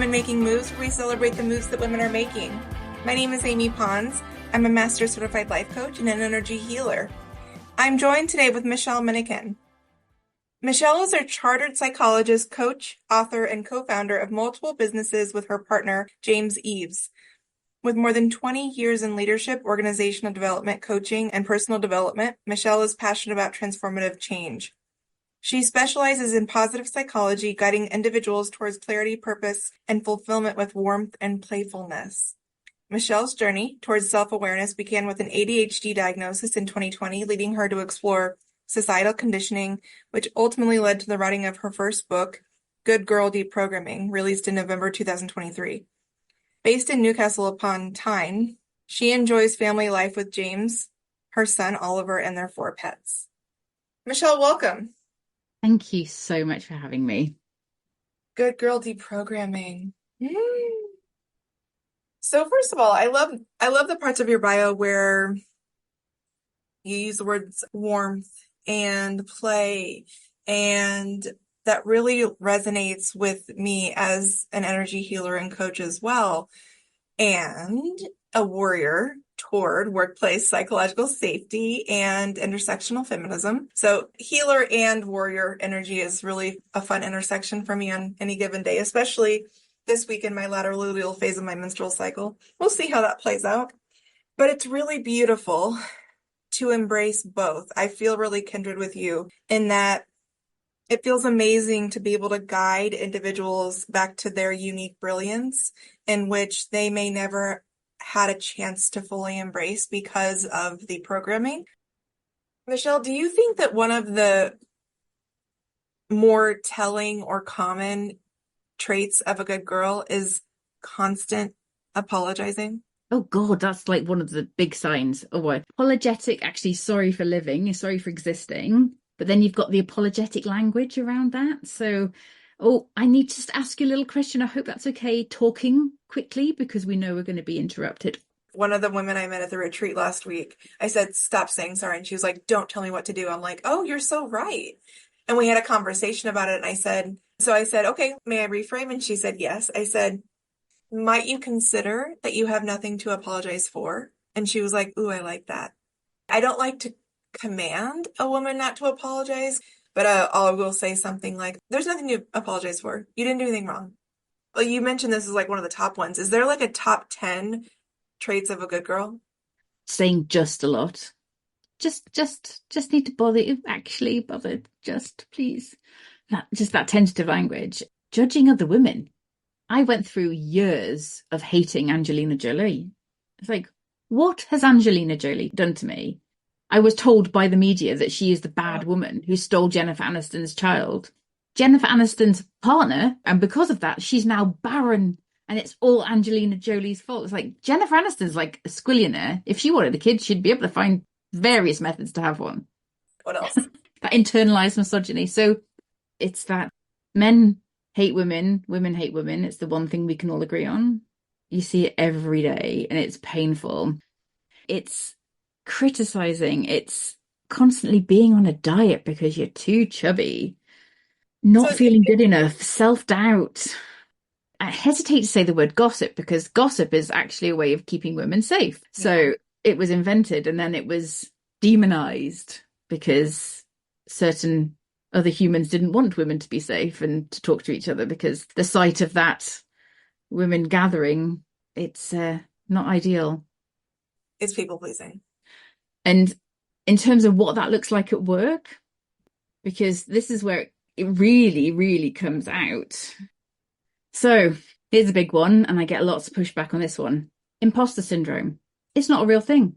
Women Making Moves, where we celebrate the moves that women are making. My name is Amy Pons. I'm a Master Certified Life Coach and an energy healer. I'm joined today with Michelle Minnikin. Michelle is a chartered psychologist, coach, author, and co-founder of multiple businesses with her partner, James Eves. With more than 20 years in leadership, organizational development, coaching, and personal development, Michelle is passionate about transformative change. She specializes in positive psychology, guiding individuals towards clarity, purpose, and fulfillment with warmth and playfulness. Michelle's journey towards self-awareness began with an ADHD diagnosis in 2020, leading her to explore societal conditioning, which ultimately led to the writing of her first book, Good Girl Deprogramming, released in November 2023. Based in Newcastle upon Tyne, she enjoys family life with James, her son Oliver, and their 4 pets. Michelle, welcome. Thank you so much for having me. Good Girl Deprogramming. So first of all, I love the parts of your bio where you use the words warmth and play, and that really resonates with me as an energy healer and coach as well, and a warrior toward workplace psychological safety and intersectional feminism. So healer and warrior energy is really a fun intersection for me on any given day, especially this week in my lateral luteal phase of my menstrual cycle. We'll see how that plays out. But it's really beautiful to embrace both. I feel really kindred with you in that it feels amazing to be able to guide individuals back to their unique brilliance in which they may never had a chance to fully embrace because of the programming. Michelle, do you think that one of the more telling or common traits of a good girl is constant apologizing? Oh God, that's like one of the big signs. Oh, boy. Apologetic, actually sorry for living, sorry for existing. But then you've got the apologetic language around that. So, I need to just ask you a little question. I hope that's okay, talking quickly, because we know we're going to be interrupted. One of the women I met at the retreat last week, I said, stop saying sorry. And she was like, don't tell me what to do. I'm like, oh, you're so right. And we had a conversation about it. And I said, okay, may I reframe? And she said, yes. I said, might you consider that you have nothing to apologize for? And she was like, ooh, I like that. I don't like to command a woman not to apologize, but I will say something like, there's nothing to apologize for. You didn't do anything wrong. Well, you mentioned this is like one of the top ones. Is there like a top 10 traits of a good girl? Saying just a lot. Just need to bother you. Actually, bother. Just please. That tentative language. Judging other women. I went through years of hating Angelina Jolie. It's like, what has Angelina Jolie done to me? I was told by the media that she is the bad woman who stole Jennifer Aniston's child. Jennifer Aniston's partner, and because of that, she's now barren, and it's all Angelina Jolie's fault. It's like, Jennifer Aniston's like a squillionaire. If she wanted a kid, she'd be able to find various methods to have one. What else? That internalized misogyny. So it's that men hate women, women hate women. It's the one thing we can all agree on. You see it every day, and it's painful. It's criticizing. It's constantly being on a diet because you're too chubby. Not feeling good enough, self-doubt. I hesitate to say the word gossip because gossip is actually a way of keeping women safe. Yeah. So it was invented and then it was demonized because certain other humans didn't want women to be safe and to talk to each other, because the sight of that women gathering, it's not ideal. It's people-pleasing. And in terms of what that looks like at work, because this is where it really, really comes out. So here's a big one, and I get lots of pushback on this one. Imposter syndrome. It's not a real thing.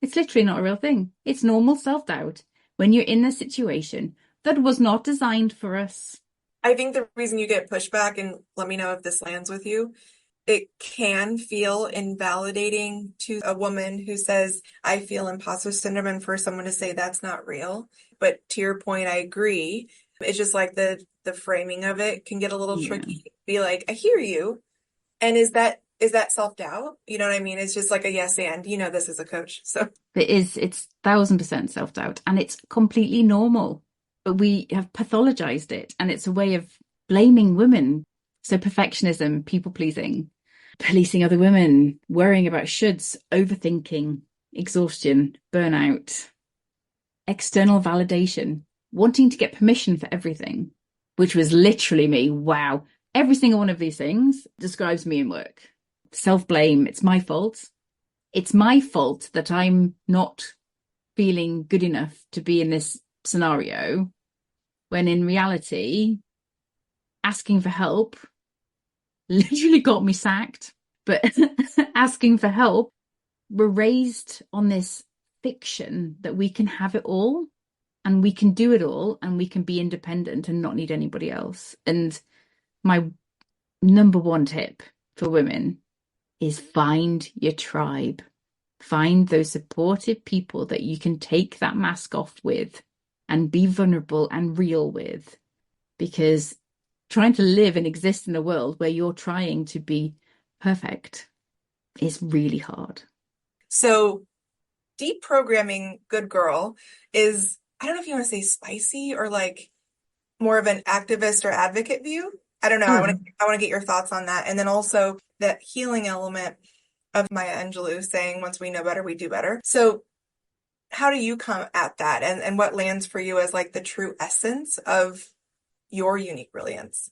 It's literally not a real thing. It's normal self-doubt when you're in a situation that was not designed for us. I think the reason you get pushback, and let me know if this lands with you, it can feel invalidating to a woman who says, I feel imposter syndrome, and for someone to say that's not real. But to your point, I agree. It's just like the framing of it can get a little tricky. Be like, I hear you. And is that self-doubt? You know what I mean? It's just like a yes and, this is a coach. So it's 1000% self-doubt, and it's completely normal. But we have pathologized it, and it's a way of blaming women So perfectionism, people pleasing, policing other women, worrying about shoulds, overthinking, exhaustion, burnout, external validation, wanting to get permission for everything, which was literally me. Wow. Every single one of these things describes me in work. Self-blame. It's my fault. It's my fault that I'm not feeling good enough to be in this scenario, when in reality, asking for help literally got me sacked. But asking for help, we're raised on this fiction that we can have it all and we can do it all and we can be independent and not need anybody else. And my number one tip for women is find your tribe. Find those supportive people that you can take that mask off with and be vulnerable and real with. Because trying to live and exist in a world where you're trying to be perfect is really hard. So deprogramming Good Girl is, I don't know if you want to say spicy or like more of an activist or advocate view. I don't know. Oh, I want to get your thoughts on that. And then also that healing element of Maya Angelou saying, once we know better, we do better. So how do you come at that? And what lands for you as like the true essence of your unique brilliance?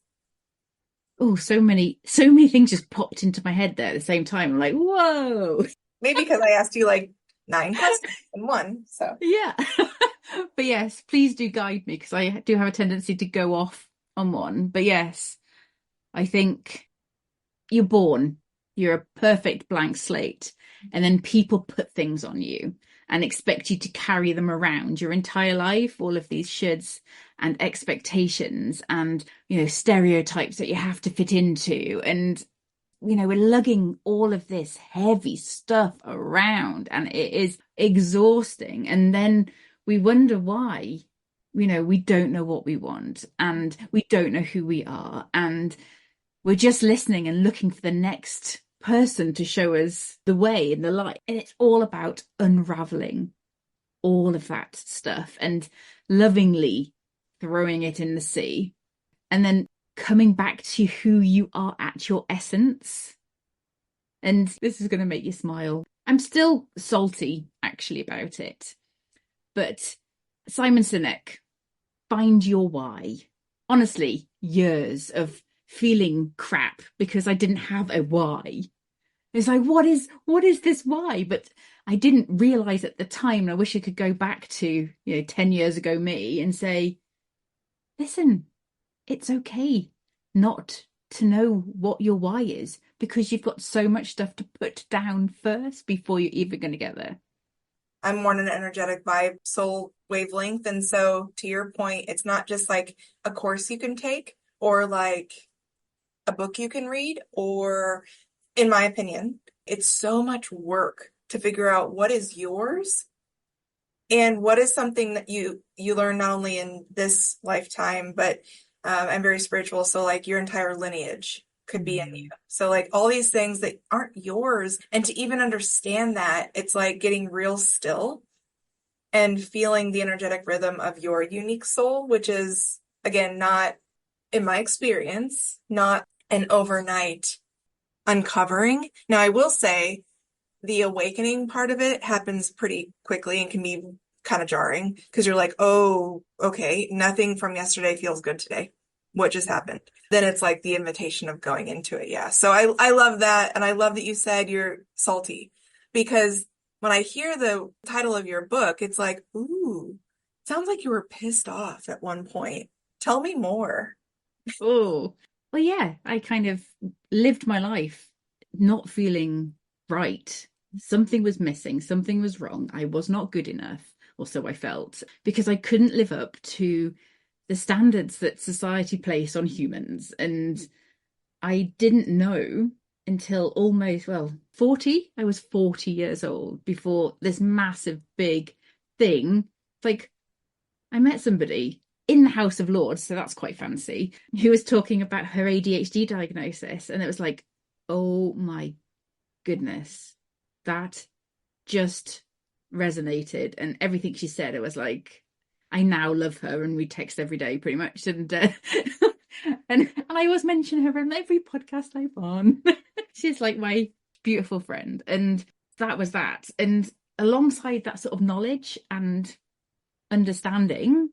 oh, so many things just popped into my head there at the same time. I'm like, whoa. Maybe because I asked you like 9 questions in one. So Yeah. But yes, please do guide me because I do have a tendency to go off on one. But yes, I think you're born, you're a perfect blank slate, and then people put things on you and expect you to carry them around your entire life, all of these shoulds and expectations and, stereotypes that you have to fit into. And, we're lugging all of this heavy stuff around and it is exhausting. And then we wonder why, we don't know what we want and we don't know who we are. And we're just listening and looking for the next person to show us the way and the light. And it's all about unraveling all of that stuff and lovingly throwing it in the sea and then coming back to who you are at your essence. And this is going to make you smile. I'm still salty actually about it. But Simon Sinek, find your why. Honestly, years of feeling crap because I didn't have a why. It's like, what is this why? But I didn't realize at the time, and I wish I could go back to, 10 years ago me and say, listen, it's okay not to know what your why is because you've got so much stuff to put down first before you're even going to get there. I'm more in an energetic vibe, soul wavelength. And so to your point, it's not just like a course you can take or like a book you can read, or in my opinion, it's so much work to figure out what is yours and what is something that you learn not only in this lifetime, but I'm very spiritual. So like your entire lineage could be in you. So like all these things that aren't yours. And to even understand that, it's like getting real still and feeling the energetic rhythm of your unique soul, which is, again, not, in my experience, not an overnight uncovering. Now, I will say the awakening part of it happens pretty quickly and can be kind of jarring because you're like, oh, okay, nothing from yesterday feels good today. What just happened? Then it's like the invitation of going into it. Yeah. So I love that. And I love that you said you're salty because when I hear the title of your book, it's like, ooh, sounds like you were pissed off at one point. Tell me more. Oh, well, yeah, I kind of lived my life not feeling right. Something was missing, something was wrong. I was not good enough, or so I felt, because I couldn't live up to the standards that society placed on humans. And I didn't know until almost, well, 40. I was 40 years old before this massive, big thing. Like, I met somebody in the House of Lords, so that's quite fancy, who was talking about her ADHD diagnosis. And it was like, oh my goodness, that just resonated. And everything she said, it was like, I now love her and we text every day pretty much. And And I always mention her on every podcast I'm on. She's like my beautiful friend. And that was that. And alongside that sort of knowledge and understanding,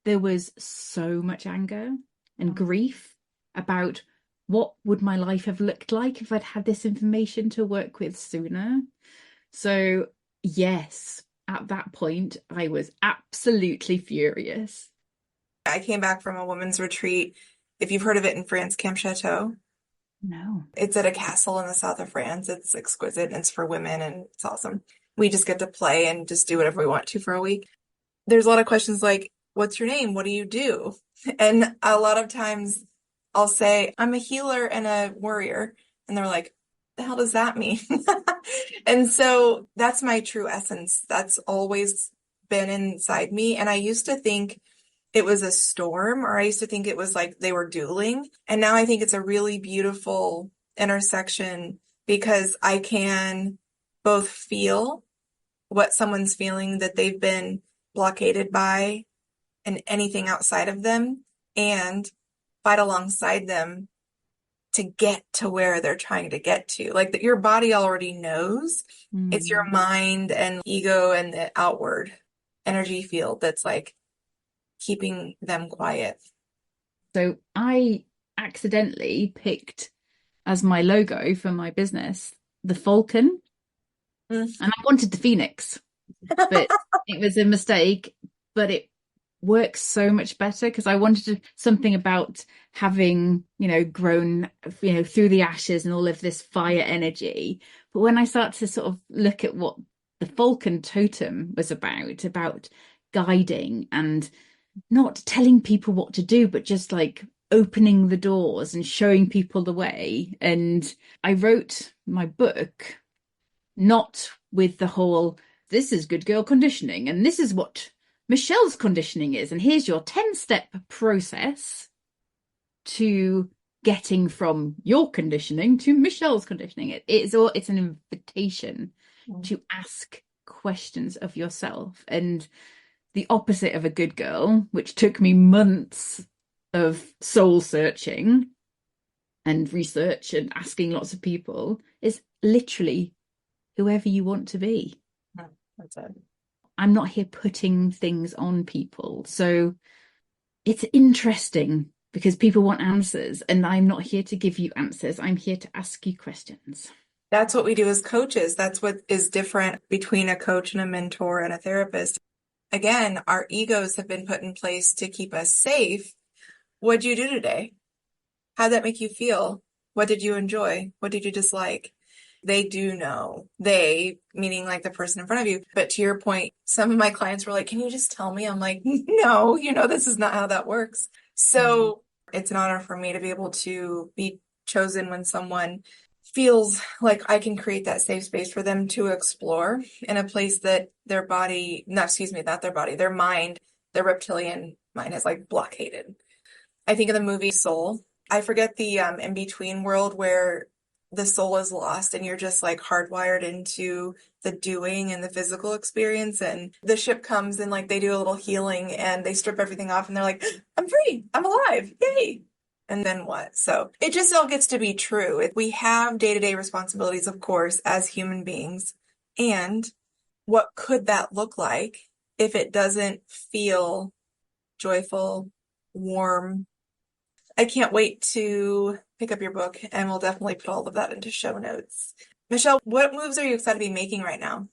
there was so much anger and grief about what would my life have looked like if I'd had this information to work with sooner. So, yes, at that point, I was absolutely furious. I came back from a women's retreat. If you've heard of it in France, Camp Chateau. No. It's at a castle in the south of France. It's exquisite and it's for women and it's awesome. We just get to play and just do whatever we want to for a week. There's a lot of questions like, what's your name? What do you do? And a lot of times I'll say, I'm a healer and a warrior. And they're like, the hell does that mean? And so that's my true essence. That's always been inside me. And I used to think it was a storm, or I used to think it was like they were dueling. And now I think it's a really beautiful intersection because I can both feel what someone's feeling that they've been blockaded by and anything outside of them and fight alongside them to get to where they're trying to get to. Like that your body already knows. It's your Mm. mind and ego and the outward energy field that's like keeping them quiet. So I accidentally picked as my logo for my business the falcon, Mm. and I wanted the phoenix, but it was a mistake. But it works so much better because I wanted something about having, grown, through the ashes and all of this fire energy. But when I start to sort of look at what the falcon totem was about guiding and not telling people what to do, but just like opening the doors and showing people the way. And I wrote my book not with the whole, this is good girl conditioning and this is what Michelle's conditioning is. And here's your 10-step process to getting from your conditioning to Michelle's conditioning. It's an invitation to ask questions of yourself. And the opposite of a good girl, which took me months of soul searching and research and asking lots of people, is literally whoever you want to be. That's it. I'm not here putting things on people. So it's interesting because people want answers, and I'm not here to give you answers. I'm here to ask you questions. That's what we do as coaches. That's what is different between a coach and a mentor and a therapist. Again, our egos have been put in place to keep us safe. What'd you do today? How'd that make you feel? What did you enjoy? What did you dislike? They do know. They, meaning like the person in front of you. But to your point, some of my clients were like, can you just tell me? I'm like, no, this is not how that works. So it's an honor for me to be able to be chosen when someone feels like I can create that safe space for them to explore in a place that their body, no, excuse me, not their body, their mind, their reptilian mind has like blockaded. I think of the movie Soul. I forget the in-between world where the soul is lost and you're just like hardwired into the doing and the physical experience. And the ship comes and like they do a little healing and they strip everything off and they're like, I'm free, I'm alive, yay. And then what? So it just all gets to be true. We have day-to-day responsibilities, of course, as human beings. And what could that look like if it doesn't feel joyful, warm? I can't wait to pick up your book, and we'll definitely put all of that into show notes. Michelle, what moves are you excited to be making right now?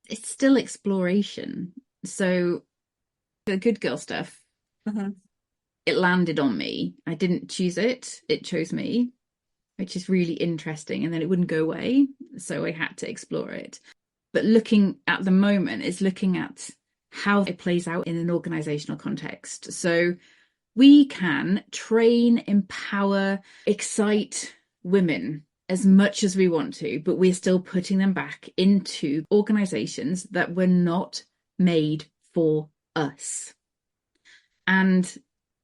It's still exploration. So the good girl stuff, Mm-hmm. it landed on me. I didn't choose it. It chose me, which is really interesting. And then it wouldn't go away. So I had to explore it. But looking at the moment is looking at how it plays out in an organizational context. So we can train, empower, excite women as much as we want to, but we're still putting them back into organizations that were not made for us. And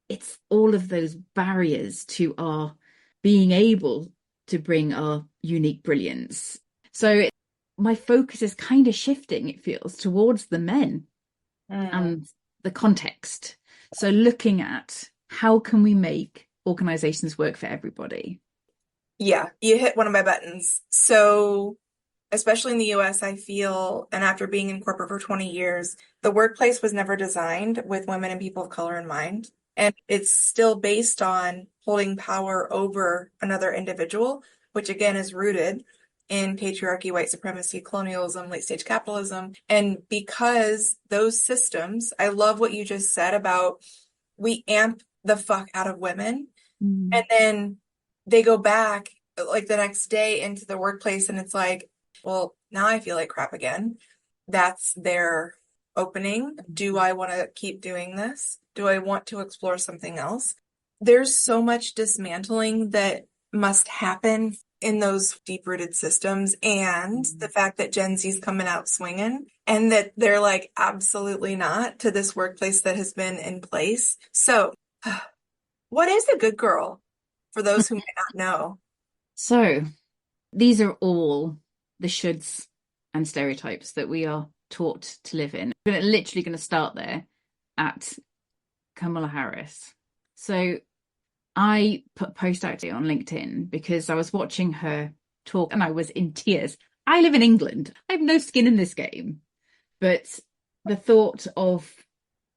it's all of those barriers to our being able to bring our unique brilliance. So my focus is kind of shifting, it feels, towards the men and the context. So looking at how can we make organizations work for everybody? Yeah, you hit one of my buttons. So, especially in the US, I feel, and after being in corporate for 20 years, the workplace was never designed with women and people of color in mind. And it's still based on holding power over another individual, which again is rooted in patriarchy, white supremacy, colonialism, late stage capitalism. And because those systems, I love what you just said about we amp the fuck out of women Mm. and then they go back like the next day into the workplace and it's like, well, now I feel like crap again. That's their opening. Do I want to keep doing this? Do I want to explore something else? There's so much dismantling that must happen in those deep-rooted systems, and the fact that Gen Z's coming out swinging and that they're like, absolutely not to this workplace that has been in place. So, what is a good girl for those who may not know? So these are all the shoulds and stereotypes that we are taught to live in. We're literally going to start there at Kamala Harris. So I put a post out on LinkedIn because I was watching her talk and I was in tears. I live in England. I have no skin in this game. But the thought of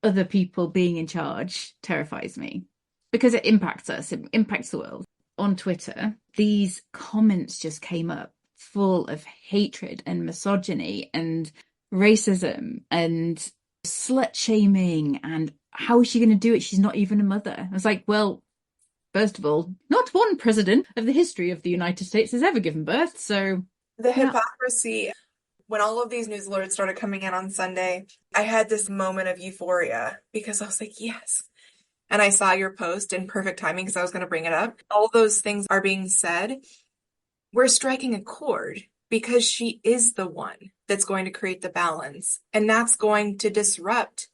other people being in charge terrifies me because it impacts us, it impacts the world. On Twitter, these comments just came up full of hatred and misogyny and racism and slut shaming and how is she going to do it? She's not even a mother. I was like, well, first of all, not one president of the history of the United States has ever given birth. So, The yeah. hypocrisy, when all of these news alerts started coming in on Sunday, I had this moment of euphoria because I was like, yes. And I saw your post in perfect timing because I was going to bring it up. All those things are being said. We're striking a chord because she is the one that's going to create the balance. And that's going to disrupt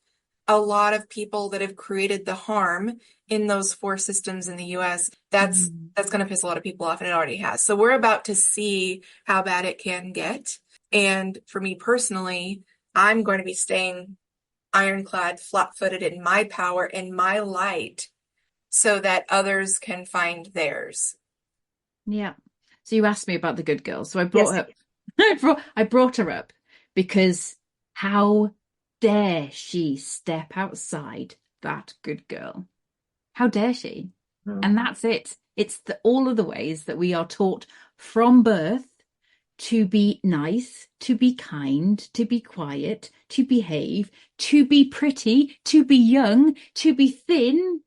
a lot of people that have created the harm in those four systems in the US. That's going to piss a lot of people off, and it already has. So we're about to see how bad it can get. And for me personally, I'm going to be staying ironclad, flat-footed in my power, in my light, so that others can find theirs. Yeah. So you asked me about the good girl. So I Yes. brought up I brought her up because how dare she step outside that good girl? How dare she? And Mhm. that's it. It's all of the ways that we are taught from birth to be nice, to be kind, to be quiet, to behave, to be pretty, to be young, to be thin,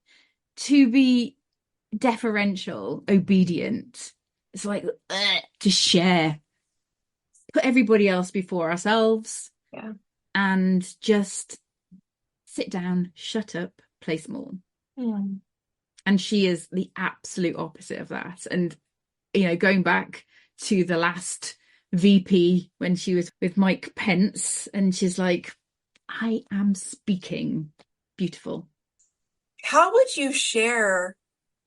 to be deferential, obedient. It's like to share, put everybody else before ourselves, Yeah. and just sit down, shut up, play small. Mm. And she is the absolute opposite of that. And, going back to the last VP when she was with Mike Pence, and she's like, I am speaking. Beautiful. How would you share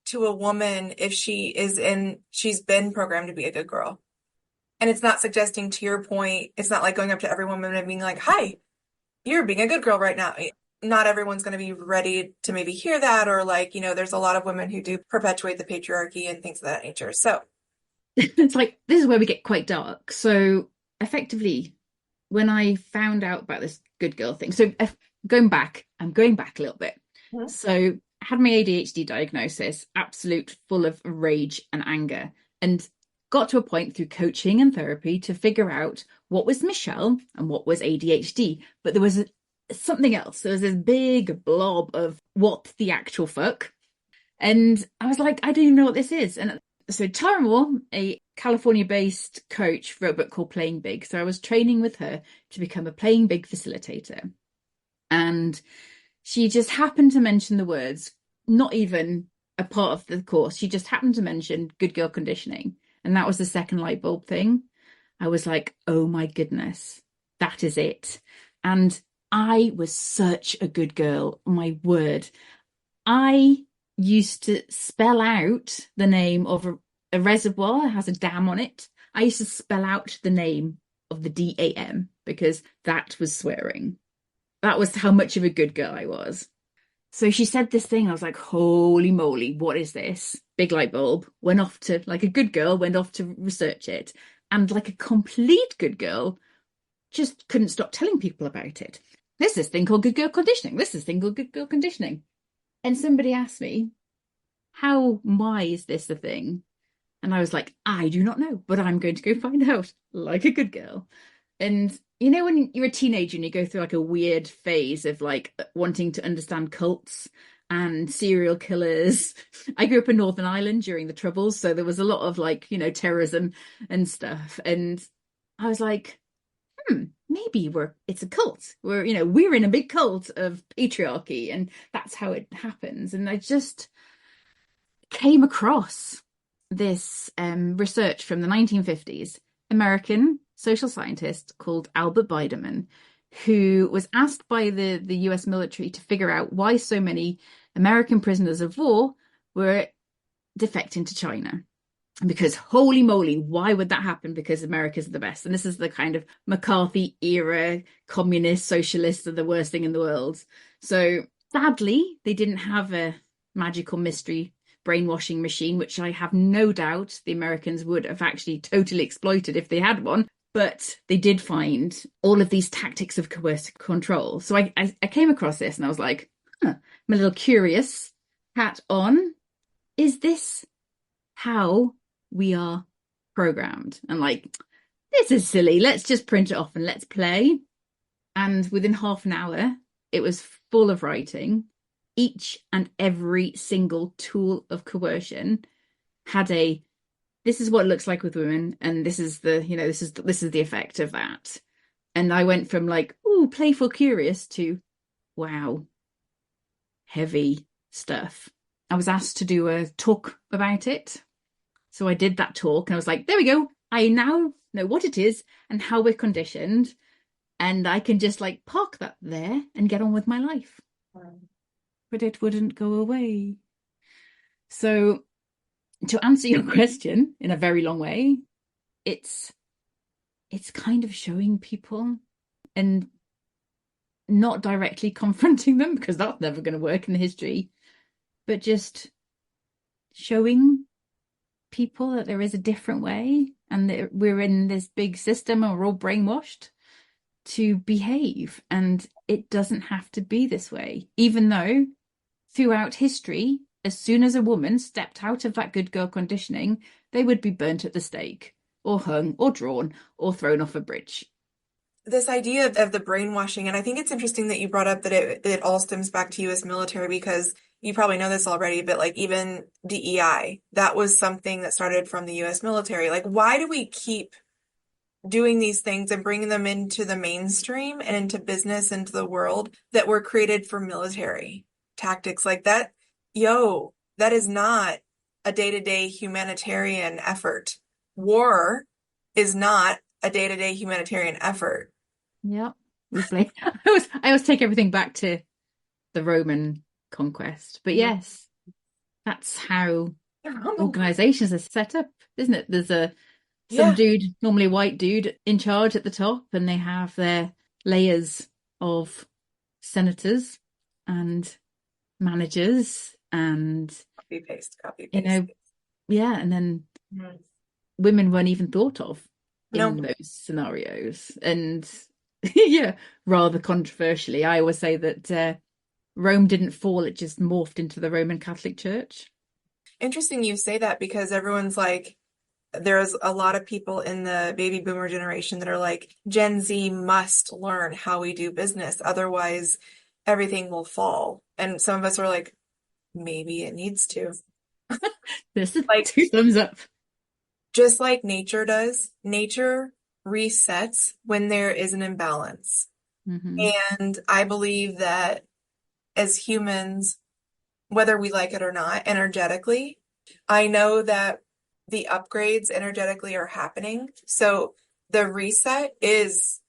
to a woman if she's been programmed to be a good girl? And it's not suggesting, to your point, it's not like going up to every woman and being like, hi, you're being a good girl right now. Not everyone's going to be ready to maybe hear that, or like, there's a lot of women who do perpetuate the patriarchy and things of that nature. So, It's like, this is where we get quite dark. So effectively, when I found out about this good girl thing, so I'm going back a little bit. mhm. So I had my ADHD diagnosis, absolute full of rage and anger, and got to a point through coaching and therapy to figure out what was Michelle and what was ADHD. But there was something else. There was this big blob of what the actual fuck. And I was like, I don't even know what this is. And so Tara Moore, a California-based coach, wrote a book called Playing Big. So I was training with her to become a Playing Big facilitator. And she just happened to mention the words, not even a part of the course. She just happened to mention good girl conditioning. And that was the second light bulb thing. I was like, oh my goodness, that is it. And I was such a good girl, my word. I used to spell out the name of a reservoir that has a dam on it. I used to spell out the name of the DAM because that was swearing. That was how much of a good girl I was. So she said this thing. I was like, holy moly, what is this? Big light bulb. Went off to, like a good girl, went off to research it. And like a complete good girl, just couldn't stop telling people about it. There's this thing called good girl conditioning. This is this thing called good girl conditioning. And somebody asked me, why is this a thing? And I was like, I do not know, but I'm going to go find out, like a good girl. And you know, when you're a teenager and you go through like a weird phase of like wanting to understand cults and serial killers. I grew up in Northern Ireland during the Troubles, so there was a lot of like, terrorism and stuff. And I was like, maybe it's a cult. We're in a big cult of patriarchy, and that's how it happens. And I just came across this research from the 1950s, American social scientist called Albert Biderman, who was asked by the US military to figure out why so many American prisoners of war were defecting to China. Because holy moly, why would that happen? Because America's the best. And this is the kind of McCarthy era, communist socialists are the worst thing in the world. So sadly, they didn't have a magical mystery brainwashing machine, which I have no doubt the Americans would have actually totally exploited if they had one. But they did find all of these tactics of coercive control. So I came across this and I was like, I'm a little curious. Hat on. Is this how we are programmed? And like, this is silly. Let's just print it off and let's play. And within half an hour, it was full of writing. Each and every single tool of coercion had this is what it looks like with women, and this is the effect of that. And I went from like, ooh, playful, curious to wow, heavy stuff. I was asked to do a talk about it. So I did that talk and I was like, there we go. I now know what it is and how we're conditioned. And I can just like park that there and get on with my life. But it wouldn't go away. So to answer your question in a very long way, it's kind of showing people and not directly confronting them, because that's never going to work in the history, but just showing people that there is a different way and that we're in this big system and we're all brainwashed to behave, and it doesn't have to be this way. Even though throughout history, as soon as a woman stepped out of that good girl conditioning, they would be burnt at the stake or hung or drawn or thrown off a bridge. This idea of the brainwashing, and I think it's interesting that you brought up that it all stems back to US military, because you probably know this already, but like even DEI, that was something that started from the US military. Like, why do we keep doing these things and bringing them into the mainstream and into business, into the world that were created for military tactics like that? That is not a day-to-day humanitarian effort. War is not a day-to-day humanitarian effort. Yep. We blame. I always take everything back to the Roman conquest. But yes, that's how organizations are set up, isn't it? There's some Yeah, dude, normally a white dude, in charge at the top, and they have their layers of senators and managers and copy you paste. know, yeah, and then Mhm. women weren't even thought of No, in those scenarios. And yeah, rather controversially, I always say that Rome didn't fall, it just morphed into the Roman Catholic Church. interesting you say that, because everyone's like, there's a lot of people in the baby boomer generation that are like, Gen Z must learn how we do business, otherwise everything will fall. And some of us are like, maybe it needs to. This is Like, two thumbs up. just like nature does, nature resets when there is an imbalance. Hmm. And I believe that as humans, whether we like it or not, energetically, I know that the upgrades energetically are happening. So the reset is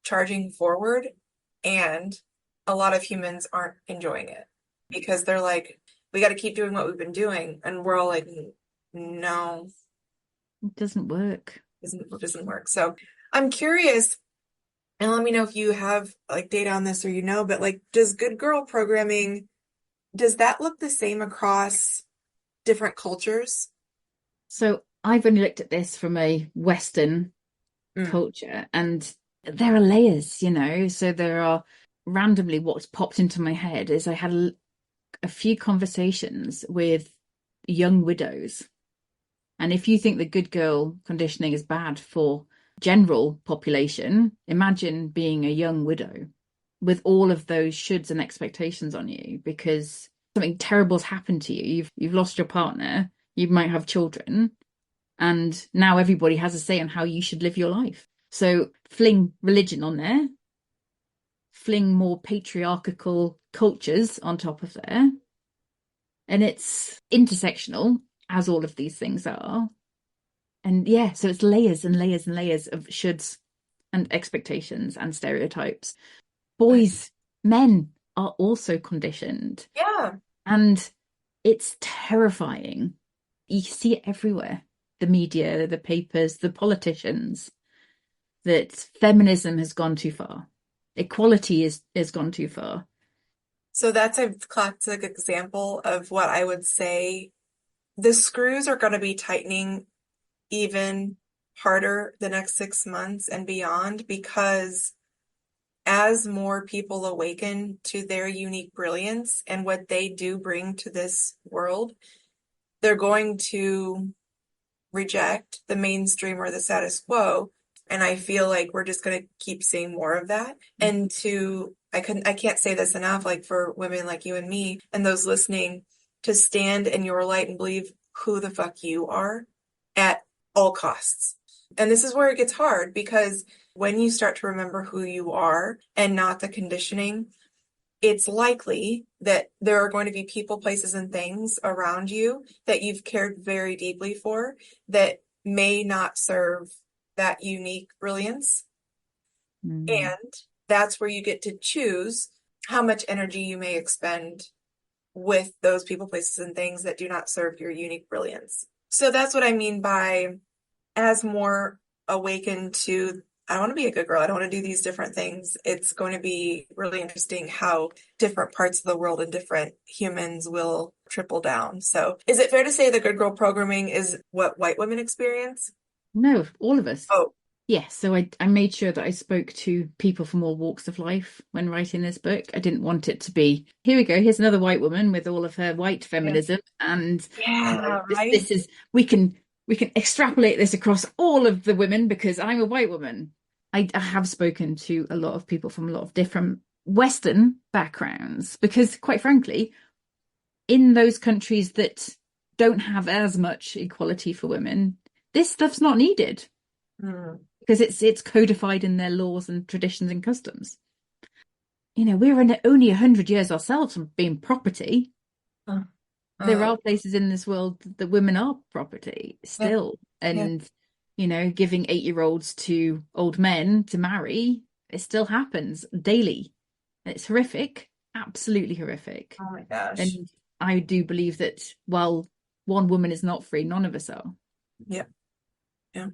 charging forward, and a lot of humans aren't enjoying it because they're like, we got to keep doing what we've been doing. And we're all like, no, It doesn't work. it doesn't work. So I'm curious, And let me know if you have like data on this or but like, does good girl programming, does that look the same across different cultures? So I've only looked at this from a Western Mm. culture, and there are layers, So there are randomly what's popped into my head is I had a few conversations with young widows. And if you think the good girl conditioning is bad for general population, imagine being a young widow with all of those shoulds and expectations on you because something terrible's happened to you. You've lost your partner, you might have children, and now everybody has a say on how you should live your life. So fling religion on there, fling more patriarchal cultures on top of there, and it's intersectional, as all of these things are. And yeah, so it's layers and layers and layers of shoulds and expectations and stereotypes. Boys, men are also conditioned. Yeah. And it's terrifying. You see it everywhere. The media, the papers, the politicians, that feminism has gone too far. Equality is gone too far. So that's a classic example of what I would say the screws are going to be tightening even harder the next 6 months and beyond because as more people awaken to their unique brilliance and what they do bring to this world, they're going to reject the mainstream or the status quo. And I feel like we're just going to keep seeing more of that. And I can't say this enough, like for women like you and me and those listening to stand in your light and believe who the fuck you are at all costs. And this is where it gets hard because when you start to remember who you are and not the conditioning, it's likely that there are going to be people, places, and things around you that you've cared very deeply for that may not serve that unique brilliance. Mm. And that's where you get to choose how much energy you may expend with those people, places, and things that do not serve your unique brilliance. So that's what I mean by as more awakened to I want to be a good girl. I don't want to do these different things. It's going to be really interesting how different parts of the world and different humans will triple down. So, is it fair to say that good girl programming is what white women experience? No, all of us. Oh, Yes, so I made sure that I spoke to people from all walks of life when writing this book. I didn't want it to be, here we go, here's another white woman with all of her white yeah. feminism, and Yeah, right? this is we can extrapolate this across all of the women because I'm a white woman. I have spoken to a lot of people from a lot of different Western backgrounds because, quite frankly, in those countries that don't have as much equality for women, this stuff's not needed Hmm. because it's codified in their laws and traditions and customs. We're in only 100 years ourselves from being property. Uh, There uh, are places in this world that women are property yeah, still, yeah. and giving 8-year-olds to old men to marry, it still happens daily. It's horrific, absolutely horrific. Oh my gosh. And I do believe that while one woman is not free, none of us are. Yeah, yeah.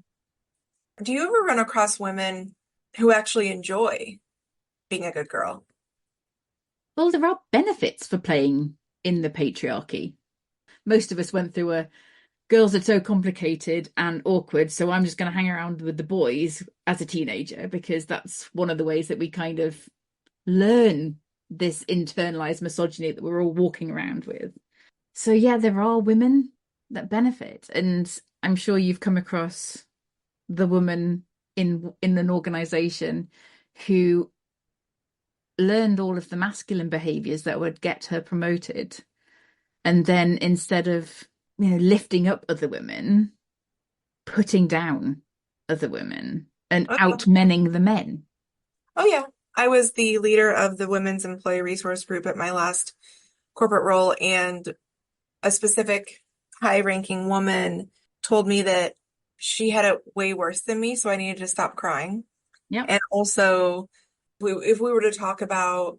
Do you ever run across women who actually enjoy being a good girl? Well, there are benefits for playing in the patriarchy. Most of us went through a girls are so complicated and awkward, so I'm just going to hang around with the boys as a teenager because that's one of the ways that we kind of learn this internalized misogyny that we're all walking around with. So yeah, there are women that benefit, and I'm sure you've come across the woman in an organization who learned all of the masculine behaviors that would get her promoted, and then instead of lifting up other women, putting down other women and Oh, outmenning the men. oh yeah. I was the leader of the women's employee resource group at my last corporate role, and a specific high-ranking woman told me that she had it way worse than me, so I needed to stop crying. Yep. And also, if we were to talk about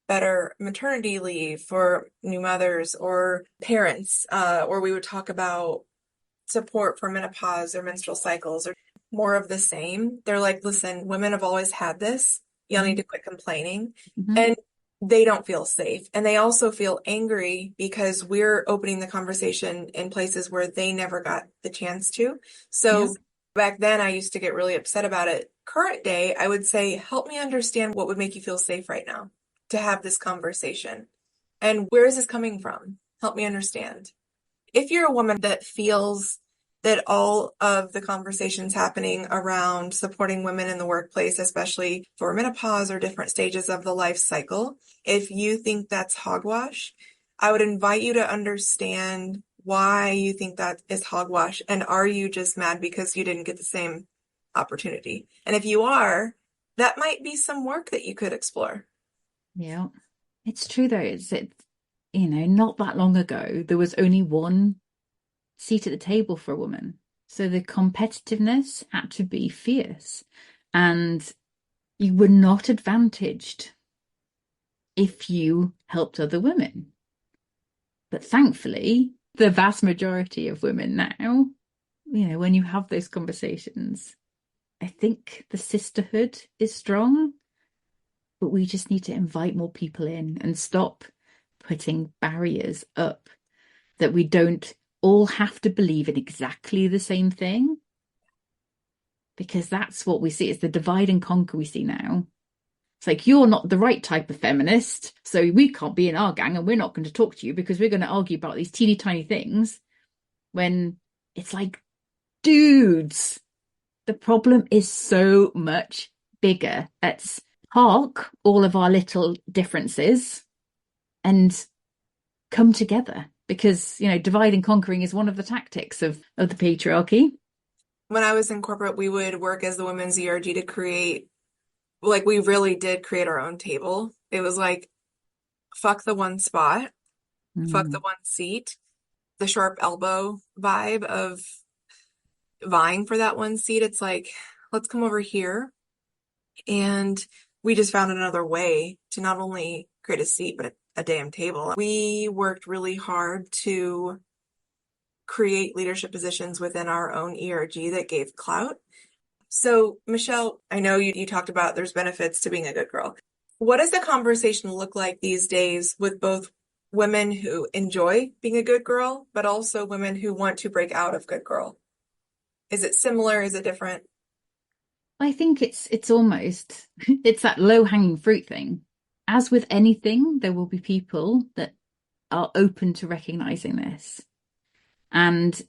better maternity leave for new mothers or parents, or we would talk about support for menopause or menstrual cycles or more of the same. They're like, listen, women have always had this. Y'all need to quit complaining. Mm-hmm. And they don't feel safe. And they also feel angry because we're opening the conversation in places where they never got the chance to. Yeah. So back then, I used to get really upset about it. Current day, I would say, help me understand what would make you feel safe right now to have this conversation. And where is this coming from? Help me understand. If you're a woman that feels that all of the conversations happening around supporting women in the workplace, especially for menopause or different stages of the life cycle, if you think that's hogwash, I would invite you to understand why you think that is hogwash. And are you just mad because you didn't get the same opportunity? And if you are, that might be some work that you could explore. Yeah. It's true though. Not that long ago, there was only one seat at the table for a woman. So the competitiveness had to be fierce. And you were not advantaged if you helped other women. But thankfully, the vast majority of women now, when you have those conversations, I think the sisterhood is strong, but we just need to invite more people in and stop putting barriers up that we don't all have to believe in exactly the same thing. Because that's what we see. It's the divide and conquer we see now. It's like, you're not the right type of feminist, so we can't be in our gang and we're not going to talk to you because we're going to argue about these teeny tiny things. When it's like, dudes, the problem is so much bigger. Let's park all of our little differences and come together because, divide and conquering is one of the tactics of the patriarchy. When I was in corporate, we would work as the women's ERG to create, like, we really did create our own table. It was like, fuck the one spot, fuck the Mm. one seat, the sharp elbow vibe of vying for that one seat. It's like, let's come over here. And we just found another way to not only create a seat, but a damn table. We worked really hard to create leadership positions within our own ERG that gave clout. So, Michelle, I know you talked about there's benefits to being a good girl. What does the conversation look like these days with both women who enjoy being a good girl, but also women who want to break out of good girl? Is it similar? Is it different? I think it's almost it's that low-hanging fruit thing. As with anything, there will be people that are open to recognizing this. And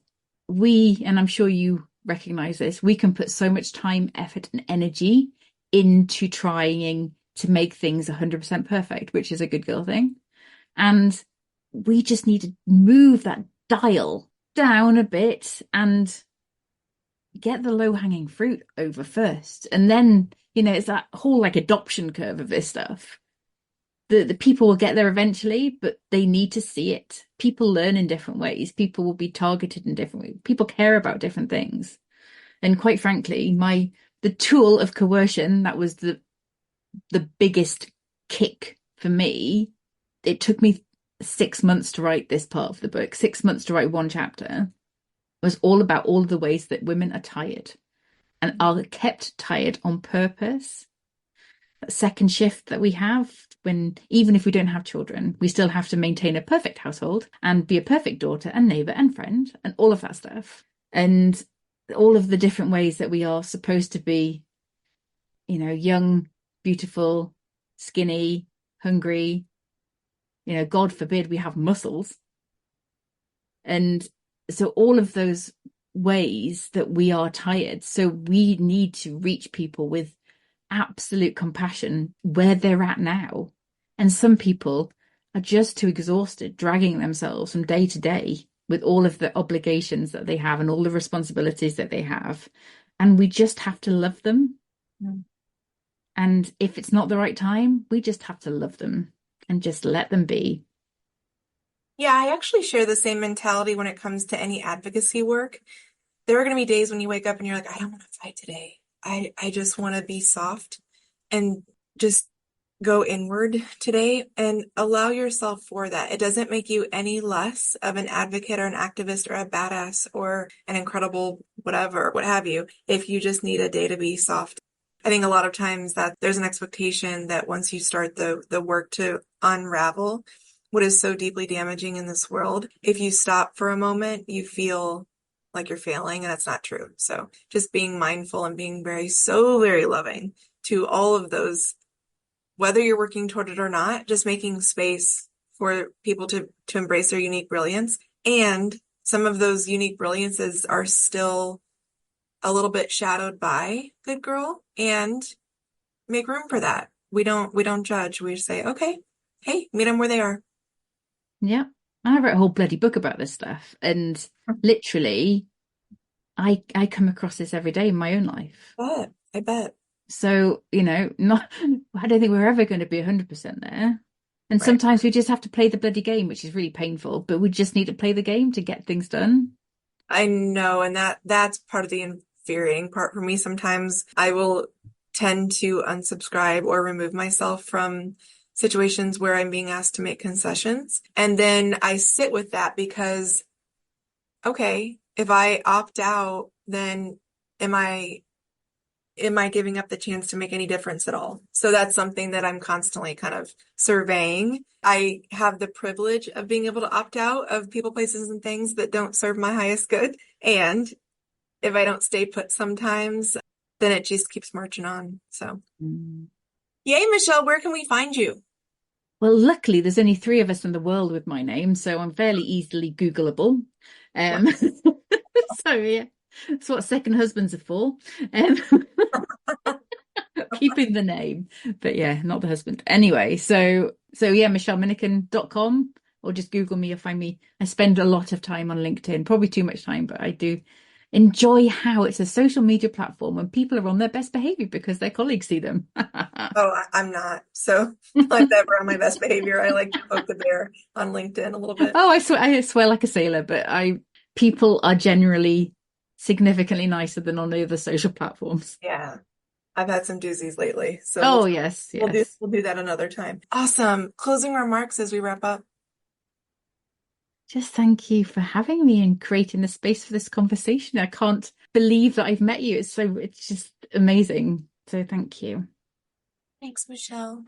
and I'm sure you recognize this, we can put so much time, effort, and energy into trying to make things 100% perfect, which is a good girl thing. And we just need to move that dial down a bit and get the low hanging fruit over first. And then, it's that whole like adoption curve of this stuff. The people will get there eventually, but they need to see it. People learn in different ways. People will be targeted in different ways. People care about different things. And quite frankly, the tool of coercion, that was the biggest kick for me. It took me 6 months to write this part of the book, 6 months to write one chapter. Was all about all the ways that women are tired and are kept tired on purpose. That second shift that we have, when even if we don't have children, we still have to maintain a perfect household and be a perfect daughter and neighbor and friend and all of that stuff. And all of the different ways that we are supposed to be, young, beautiful, skinny, hungry, God forbid we have muscles. And so all of those ways that we are tired, so we need to reach people with absolute compassion where they're at now. And some people are just too exhausted, dragging themselves from day to day with all of the obligations that they have and all the responsibilities that they have. And we just have to love them. Mm. And if it's not the right time, we just have to love them and just let them be. Yeah, I actually share the same mentality when it comes to any advocacy work. There are going to be days when you wake up and you're like, I don't want to fight today. I just want to be soft and just go inward today and allow yourself for that. It doesn't make you any less of an advocate or an activist or a badass or an incredible whatever, what have you, if you just need a day to be soft. I think a lot of times that there's an expectation that once you start the work to unravel what is so deeply damaging in this world, if you stop for a moment, you feel like you're failing, and that's not true. So just being mindful and being so very loving to all of those, whether you're working toward it or not, just making space for people to embrace their unique brilliance. And some of those unique brilliances are still a little bit shadowed by Good Girl, and make room for that. We don't judge. We just say, okay, hey, meet them where they are. Yeah. I wrote a whole bloody book about this stuff. And literally, I come across this every day in my own life. I bet. So, not I don't think we're ever going to be 100% there. And Right. sometimes we just have to play the bloody game, which is really painful, but we just need to play the game to get things done. I know, and that's part of the infuriating part for me. Sometimes I will tend to unsubscribe or remove myself from situations where I'm being asked to make concessions. And then I sit with that because, okay, if I opt out, then am I giving up the chance to make any difference at all? So that's something that I'm constantly kind of surveying. I have the privilege of being able to opt out of people, places, and things that don't serve my highest good. And if I don't stay put sometimes, then it just keeps marching on. So, Mm. yay, Michelle, where can we find you? Well, luckily, there's only 3 of us in the world with my name, so I'm fairly easily Googleable. Well, So yeah, that's what second husbands are for. Um, keeping the name, but yeah, not the husband. Anyway, so yeah, michelleminnikin.com, or just Google me, you'll find me. I spend a lot of time on LinkedIn, probably too much time, but I do enjoy how it's a social media platform when people are on their best behavior because their colleagues see them. oh, I'm not. So I'm never on my best behavior. I like to poke the bear on LinkedIn a little bit. Oh, I swear like a sailor, but people are generally significantly nicer than on the other social platforms. Yeah. I've had some doozies lately. So Oh, yes, we'll do yes. we'll do that another time. Awesome. Closing remarks as we wrap up. Just thank you for having me and creating the space for this conversation. I can't believe that I've met you. It's just amazing. So thank you. Thanks, Michelle.